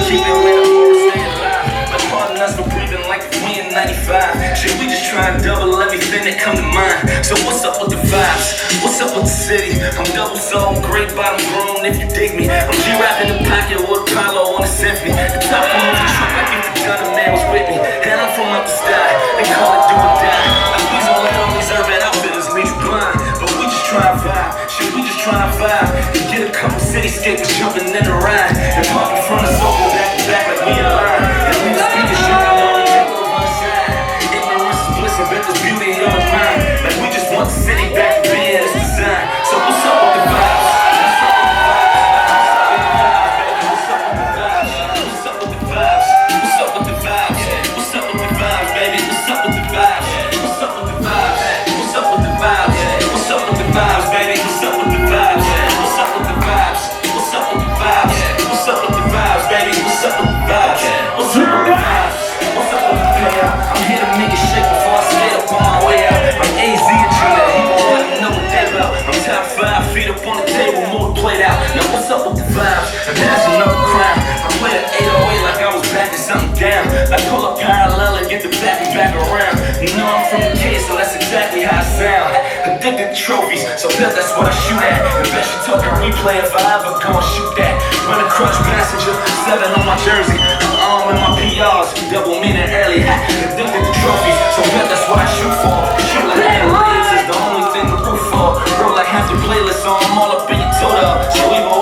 keep it lit up or stay alive. But pardon us for breathing like we in 95. Shit, we just try and double everything that come to mind. So what's up with the vibes? What's up with the city? I'm double soul, great bottom grown if you dig me. I'm G-Rap in the pocket with Apollo on the symphony. The top of the truck like if the gun a man was with me. And I'm from up the sky, they call it do or die. Like please don't let all these urban outfitters leave you blind. But we just try and vibe, shit, we just try and vibe. And get a couple cityscapes jumping in the ride. And park in front of Soho back to back like we in line. And we just speak the shit on the take over the side. Ignorance is bliss and bet there's beauty in your mind. Like we just want the city back to being its design. So what's up with the vibes? I pull up parallel and get the back and back around. You know I'm from the K, so that's exactly how I sound. Addicted to trophies, so that's what I shoot at. And best you took a replay if I ever gon' shoot that. Run a crutch passenger, 7 on my jersey. I'm on with my PRs, double meaning early. Addicted to trophies, so that's what I shoot for. Shoot like analytics is the only thing to root for. Bro, like half the playlist, so I'm all up in your total. So we gon'